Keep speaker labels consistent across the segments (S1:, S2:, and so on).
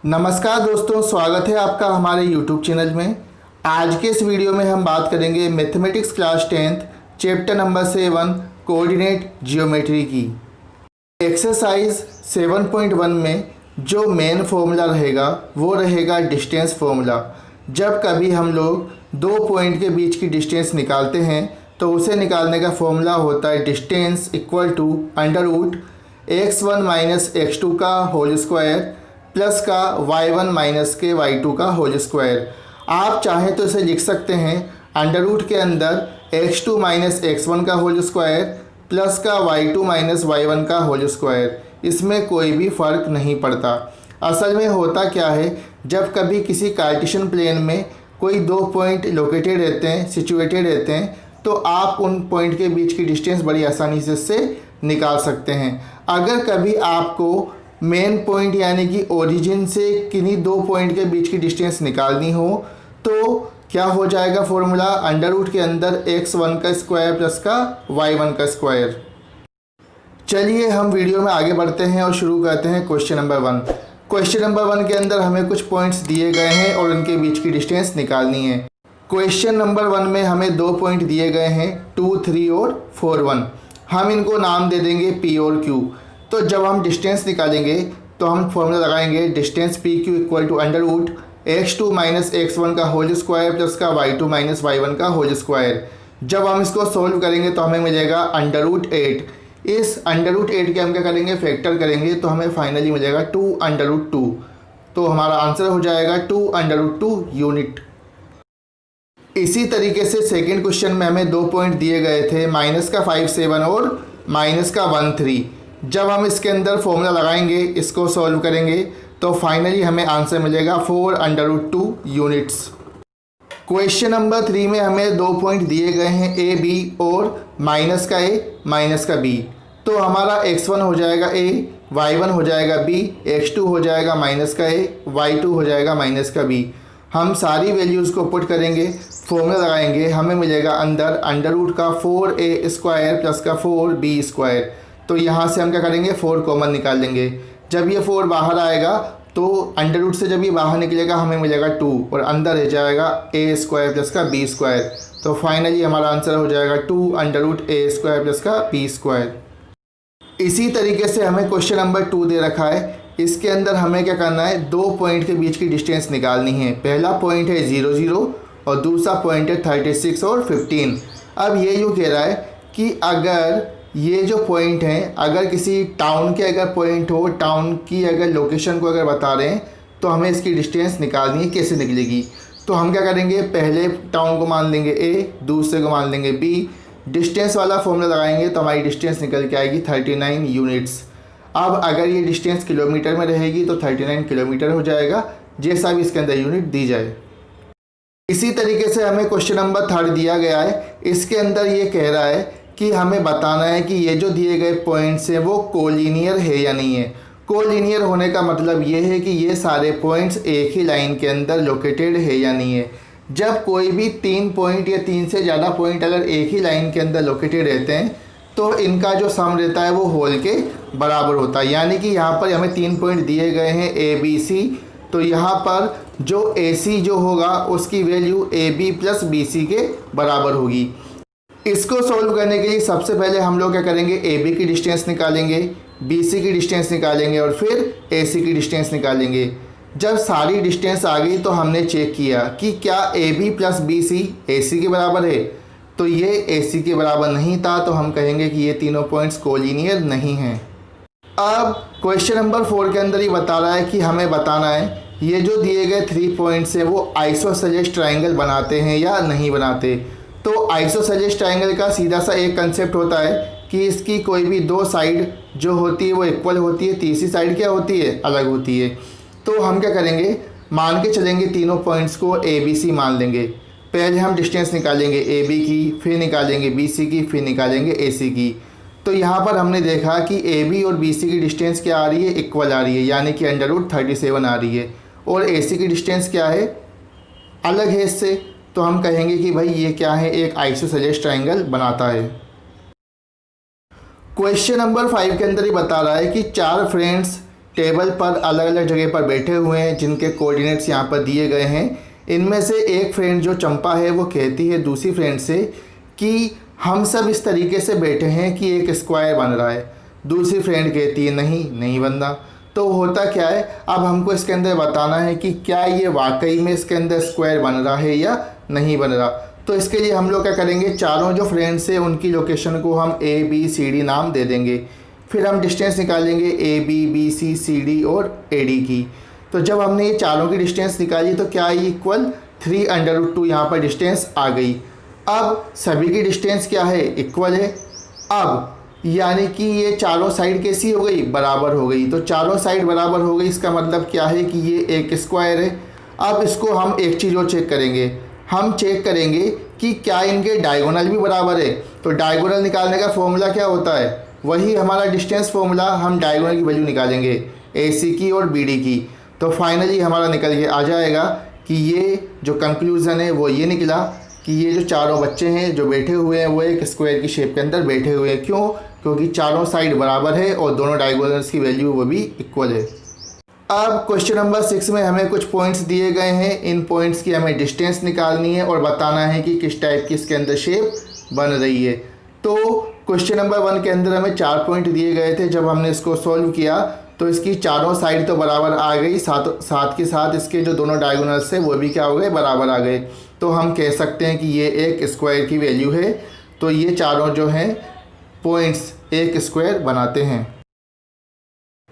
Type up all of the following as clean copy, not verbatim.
S1: नमस्कार दोस्तों, स्वागत है आपका हमारे YouTube चैनल में। आज के इस वीडियो में हम बात करेंगे mathematics class 10th chapter number 7 coordinate geometry की। एक्सरसाइज 7.1 में जो मेन फॉर्मूला रहेगा वो रहेगा डिस्टेंस फॉर्मूला। जब कभी हम लोग दो पॉइंट के बीच की डिस्टेंस निकालते हैं तो उसे निकालने का फॉर्मूला होता है distance equal to under root x1 minus x2 का होल स्क्वायर प्लस का y1 माइनस के y2 का होल स्क्वायर। आप चाहें तो इसे लिख सकते हैं अंडर रूट के अंदर x2 माइनस x1 का होल स्क्वायर प्लस का y2 माइनस y1 का होल स्क्वायर। इसमें कोई भी फ़र्क नहीं पड़ता। असल में होता क्या है, जब कभी किसी कार्टेशियन प्लेन में कोई दो पॉइंट लोकेटेड रहते हैं, सिचुएटेड रहते हैं, तो आप उन पॉइंट के बीच की डिस्टेंस बड़ी आसानी से इससे निकाल सकते हैं। अगर कभी आपको मेन पॉइंट यानी कि ओरिजिन से किन्हीं दो पॉइंट के बीच की डिस्टेंस निकालनी हो तो क्या हो जाएगा फॉर्मूला, अंडर रूट के अंदर x1 का स्क्वायर प्लस का y1 का स्क्वायर। चलिए हम वीडियो में आगे बढ़ते हैं और शुरू करते हैं क्वेश्चन नंबर 1। क्वेश्चन नंबर 1 के अंदर हमें कुछ पॉइंट्स दिए गए हैं और उनके बीच की डिस्टेंस निकालनी है। क्वेश्चन नंबर 1 में हमें दो पॉइंट दिए गए हैं 2, 3 और 4, 1। हम इनको नाम दे देंगे P और Q। तो जब हम डिस्टेंस निकालेंगे तो हम फॉर्मूला लगाएंगे distance P Q equal to under root x2 minus x1 का होल स्क्वायर प्लस का y2 माइनस y1 का होल स्क्वायर। जब हम इसको सोल्व करेंगे तो हमें मिलेगा अंडर रूट 8। इस अंडर रूट 8 के हम क्या करेंगे, फैक्टर करेंगे तो हमें फाइनली मिलेगा 2 अंडर रूट 2। तो हमारा आंसर हो जाएगा 2 अंडर रूट 2 यूनिट। इसी तरीके से सेकेंड क्वेश्चन में हमें दो पॉइंट दिए गए थे माइनस का 5, 7 और माइनस का 1, 3। जब हम इसके अंदर फॉर्मूला लगाएंगे, इसको सॉल्व करेंगे तो फाइनली हमें आंसर मिलेगा 4 under root 2 units. Question number 3 में हमें दो पॉइंट दिए गए हैं ए बी और माइनस का ए माइनस का बी। तो हमारा x1 हो जाएगा a, y1 हो जाएगा b, x2 हो जाएगा माइनस का a, y2 हो जाएगा माइनस का b। हम सारी वैल्यूज़ को पुट करेंगे, फॉर्मूला लगाएंगे, हमें मिलेगा अंदर अंडर रूट का 4a स्क्वायर प्लस का 4b स्क्वायर। तो यहाँ से हम क्या करेंगे, 4 कॉमन निकाल लेंगे। जब ये 4 बाहर आएगा तो अंडर रूट से जब ये बाहर निकलेगा हमें मिलेगा 2 और अंदर रह जाएगा a स्क्वायर प्लस का b स्क्वायर। तो फाइनली हमारा आंसर हो जाएगा 2 under root a square plus का b स्क्वायर। इसी तरीके से हमें क्वेश्चन नंबर 2 दे रखा है। इसके अंदर हमें क्या करना है, दो पॉइंट के बीच की डिस्टेंस निकालनी है। पहला पॉइंट है 0, 0 और दूसरा पॉइंट है 36 और 15। अब ये यूँ कह रहा है कि अगर ये जो पॉइंट हैं, अगर किसी टाउन के अगर पॉइंट हो, टाउन की अगर लोकेशन को अगर बता रहे हैं तो हमें इसकी डिस्टेंस निकालनी है। कैसे निकलेगी, तो हम क्या करेंगे, पहले टाउन को मान लेंगे A, दूसरे को मान लेंगे B। डिस्टेंस वाला फॉर्मूला लगाएंगे तो हमारी डिस्टेंस निकल के आएगी 39 यूनिट्स। अब अगर ये डिस्टेंस किलोमीटर में रहेगी तो 39 किलोमीटर हो जाएगा, जैसा भी इसके अंदर यूनिट दी जाए। इसी तरीके से हमें क्वेश्चन नंबर 3 दिया गया है। इसके अंदर ये कह रहा है कि हमें बताना है कि ये जो दिए गए पॉइंट्स हैं वो कोलिनियर है या नहीं है। कोलिनियर होने का मतलब ये है कि ये सारे पॉइंट्स एक ही लाइन के अंदर लोकेटेड है या नहीं है। जब कोई भी 3 पॉइंट या 3 से ज़्यादा पॉइंट अगर एक ही लाइन के अंदर लोकेटेड रहते हैं तो इनका जो सम रहता है वो होल के बराबर होता है। यानी कि यहाँ पर हमें 3 पॉइंट दिए गए हैं ए बी सी, तो यहाँ पर जो ए सी जो होगा उसकी value A B plus B C के बराबर होगी। इसको सॉल्व करने के लिए सबसे पहले हम लोग क्या करेंगे, ए बी की डिस्टेंस निकालेंगे, बी सी की डिस्टेंस निकालेंगे और फिर ए सी की डिस्टेंस निकालेंगे। जब सारी डिस्टेंस आ गई तो हमने चेक किया कि क्या A B plus B C A C के बराबर है, तो ये ए सी के बराबर नहीं था, तो हम कहेंगे कि ये तीनों पॉइंट्स कोलिनियर नहीं हैं। अब क्वेश्चन नंबर 4 के अंदर ही बता रहा है कि हमें बताना है ये जो दिए गए 3 पॉइंट्स हैं वो आइसोसेलेस ट्राइंगल बनाते हैं या नहीं बनाते। तो आइसोसेलेस ट्राइंगल का सीधा सा एक कंसेप्ट होता है कि इसकी कोई भी दो साइड जो होती है वो इक्वल होती है, तीसरी साइड क्या होती है, अलग होती है। तो हम क्या करेंगे, मान के चलेंगे तीनों पॉइंट्स को ए बी सी मान लेंगे। पहले हम डिस्टेंस निकालेंगे ए बी की, फिर निकालेंगे बी सी की, फिर निकालेंगे ए सी की। तो यहाँ पर हमने देखा कि ए बी और बी सी की डिस्टेंस क्या आ रही है, इक्वल आ रही है, यानी कि अंडर रूट 37 आ रही है। और ए सी की डिस्टेंस क्या है, अलग है इससे, तो हम कहेंगे कि भाई ये क्या है, एक आइसोसेलेस ट्राइंगल बनाता है। क्वेश्चन नंबर 5 के अंदर ही बता रहा है कि 4 फ्रेंड्स टेबल पर अलग अलग जगह पर बैठे हुए हैं जिनके कोऑर्डिनेट्स यहाँ पर दिए गए हैं। इनमें से एक फ्रेंड जो चंपा है वो कहती है दूसरी फ्रेंड से कि हम सब इस तरीके से बैठे हैं कि एक स्क्वायर बन रहा है। दूसरी फ्रेंड कहती है नहीं बन रहा। तो होता क्या है, अब हमको इसके अंदर बताना है कि क्या ये वाकई में इसके अंदर स्क्वायर बन रहा है या नहीं बन रहा। तो इसके लिए हम लोग क्या करेंगे, चारों जो फ्रेंड्स हैं उनकी लोकेशन को हम A B C D नाम दे देंगे। फिर हम डिस्टेंस निकालेंगे A B B C C D और A D की। तो जब हमने ये चारों की डिस्टेंस निकाली तो क्या आई इक्वल 3√2 यहाँ पर डिस्टेंस आ गई। अब सभी की डिस्टेंस क्या है, इक्वल है। अब यानी कि ये चारों साइड कैसी हो गई, बराबर हो गई। तो चारों साइड बराबर हो गई, इसका मतलब क्या है कि ये एक स्क्वायर है। अब इसको हम एक चीज़ और चेक करेंगे, हम चेक करेंगे कि क्या इनके डायगोनल भी बराबर है। तो डायगोनल निकालने का फॉर्मूला क्या होता है, वही हमारा डिस्टेंस फॉर्मूला। हम डायगोनल की वैल्यू निकालेंगे AC की और BD की। तो फाइनली हमारा निकल के आ जाएगा कि ये जो कंक्लूज़न है वो ये निकला कि ये जो चारों बच्चे हैं जो बैठे हुए हैं वो एक स्क्वायर की शेप के अंदर बैठे हुए हैं। क्यों, क्योंकि चारों साइड बराबर है और दोनों डायगोनल्स की वैल्यू वो भी इक्वल है। अब क्वेश्चन नंबर 6 में हमें कुछ पॉइंट्स दिए गए हैं। इन पॉइंट्स की हमें डिस्टेंस निकालनी है और बताना है कि किस टाइप की इसके अंदर शेप बन रही है। तो क्वेश्चन नंबर 1 के अंदर हमें 4 पॉइंट दिए गए थे। जब हमने इसको सॉल्व किया तो इसकी चारों साइड तो बराबर आ गई, साथ के साथ इसके जो दोनों डायगोनल्स है वो भी क्या हो गए, बराबर आ गए। तो हम कह सकते हैं कि ये एक स्क्वायर की वैल्यू है। तो ये चारों जो हैं पॉइंट्स एक स्क्वायर बनाते हैं।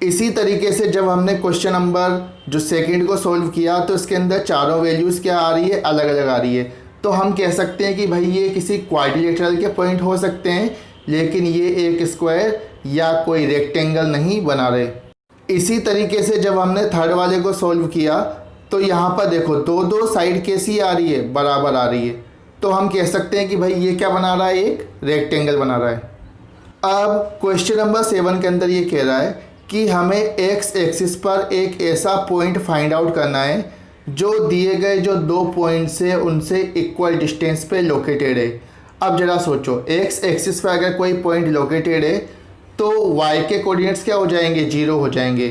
S1: इसी तरीके से जब हमने क्वेश्चन नंबर जो सेकंड को सॉल्व किया तो इसके अंदर चारों वैल्यूज़ क्या आ रही है, अलग अलग आ रही है। तो हम कह सकते हैं कि भाई ये किसी क्वाड्रिलेटरल के पॉइंट हो सकते हैं, लेकिन ये एक स्क्वायर या कोई रेक्टेंगल नहीं बना रहे। इसी तरीके से जब हमने थर्ड वाले को सॉल्व किया तो यहाँ पर देखो दो साइड कैसी आ रही है, बराबर आ रही है। तो हम कह सकते हैं कि भाई ये क्या बना रहा है, एक रेक्टेंगल बना रहा है। अब क्वेश्चन नंबर 7 के अंदर ये कह रहा है कि हमें एक्स एक्सिस पर एक ऐसा पॉइंट फाइंड आउट करना है जो दिए गए जो 2 पॉइंट्स है उनसे इक्वल डिस्टेंस पे लोकेटेड है। अब जरा सोचो, एक्स एक्सिस पर अगर कोई पॉइंट लोकेटेड है तो वाई के कोऑर्डिनेट्स क्या हो जाएंगे, 0 हो जाएंगे।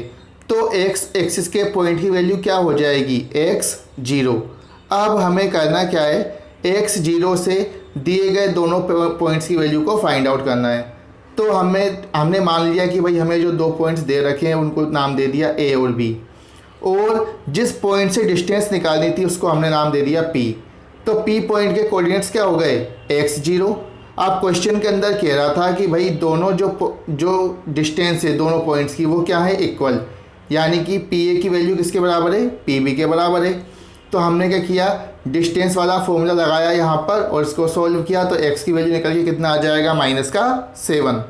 S1: तो एक्स एक्सिस के पॉइंट की वैल्यू क्या हो जाएगी, x0। अब हमें करना क्या है, x0 से दिए गए दोनों पॉइंट्स की वैल्यू को फाइंड आउट करना है। तो हमने मान लिया कि भाई हमें जो 2 पॉइंट्स दे रखे हैं उनको नाम दे दिया A और B, और जिस पॉइंट से डिस्टेंस निकालनी थी उसको हमने नाम दे दिया P। तो P पॉइंट के कोऑर्डिनेट्स क्या हो गए, x0। अब क्वेश्चन के अंदर कह रहा था कि भाई दोनों जो डिस्टेंस है दोनों पॉइंट्स की वो क्या है, इक्वल। यानी कि PA की वैल्यू किसके बराबर है, PB के बराबर है। तो हमने क्या किया, डिस्टेंस वाला फॉर्मूला लगाया यहाँ पर और इसको सॉल्व किया तो x की वैल्यू निकल के कितना आ जाएगा, -7।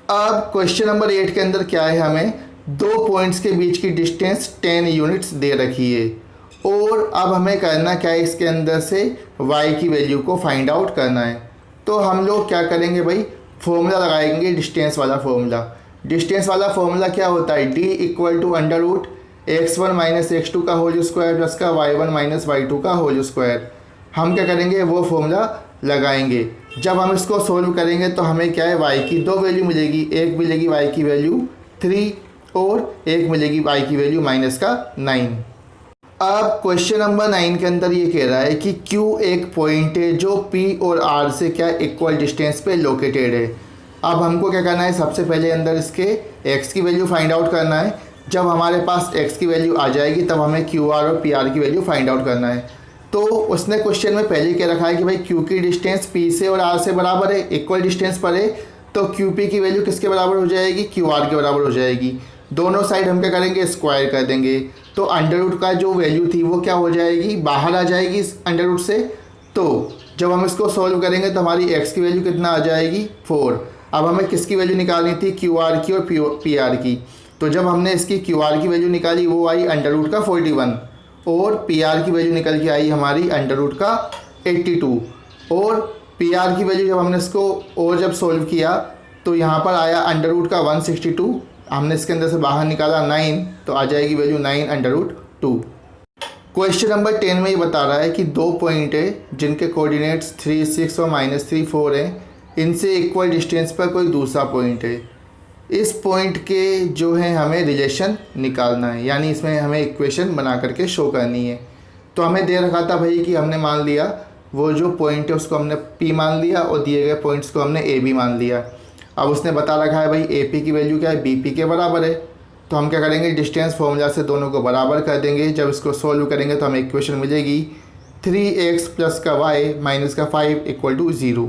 S1: अब क्वेश्चन नंबर 8 के अंदर क्या है, हमें 2 पॉइंट्स के बीच की डिस्टेंस 10 यूनिट्स दे रखी है और अब हमें करना क्या है, इसके अंदर से y की वैल्यू को फाइंड आउट करना है। तो हम लोग क्या करेंगे भाई, फॉर्मूला लगाएंगे डिस्टेंस वाला फॉर्मूला। डिस्टेंस वाला फॉर्मूला क्या होता है, D = x1 - x2 का होल स्क्वायर प्लस का y1 - y2 का होल स्क्वायर। हम क्या करेंगे, वो फॉर्मूला लगाएंगे। जब हम इसको सोल्व करेंगे तो हमें क्या है, y की 2 वैल्यू मिलेगी, एक मिलेगी y की वैल्यू 3 और एक मिलेगी y की वैल्यू -9। अब क्वेश्चन नंबर 9 के अंदर ये कह रहा है कि Q एक पॉइंट है जो P और R से क्या इक्वल डिस्टेंस पे लोकेटेड है। अब हमको क्या करना है, सबसे पहले अंदर इसके x की वैल्यू फाइंड आउट करना है। जब हमारे पास x की वैल्यू आ जाएगी तब हमें QR और PR की वैल्यू फाइंड आउट करना है। तो उसने क्वेश्चन में पहले क्या रखा है कि भाई Q की डिस्टेंस P से और R से बराबर है, इक्वल डिस्टेंस पर है। तो QP की वैल्यू किसके बराबर हो जाएगी, QR के बराबर हो जाएगी। दोनों साइड हम क्या करेंगे, स्क्वायर कर देंगे। तो अंडर का जो वैल्यू थी वो क्या हो जाएगी, बाहर आ जाएगी इस अंडर से। तो जब हम इसको सॉल्व करेंगे तो हमारी x की वैल्यू कितना आ जाएगी, 4। अब हमें किसकी वैल्यू निकालनी थी, QR की और PR की। तो जब हमने इसकी QR की वैल्यू निकाली वो आई √ 41 और PR की वैल्यू निकल के आई हमारी √ 82। और PR की वैल्यू जब हमने इसको और जब सोल्व किया तो यहाँ पर आया √ 162। हमने इसके अंदर से बाहर निकाला 9 तो आ जाएगी वैल्यू 9√2। क्वेश्चन नंबर 10 में ये बता रहा है कि 2 पॉइंट है जिनके कोऑर्डिनेट्स 3, 6 और -3, 4 हैं। इनसे इक्वल डिस्टेंस पर कोई दूसरा पॉइंट है। इस पॉइंट के जो है हमें रिलेशन निकालना है, यानी इसमें हमें इक्वेशन बना करके शो करनी है। तो हमें दे रखा था भाई कि हमने मान लिया वो जो पॉइंट है उसको हमने P मान लिया और दिए गए पॉइंट्स को हमने AB मान लिया। अब उसने बता रखा है भाई AP की वैल्यू क्या है, BP के बराबर है। तो हम क्या करेंगे, डिस्टेंस फॉर्मूला से दोनों को बराबर कर देंगे। जब इसको सोल्व करेंगे तो हमें इक्वेशन मिलेगी 3x + y - 5 = 0।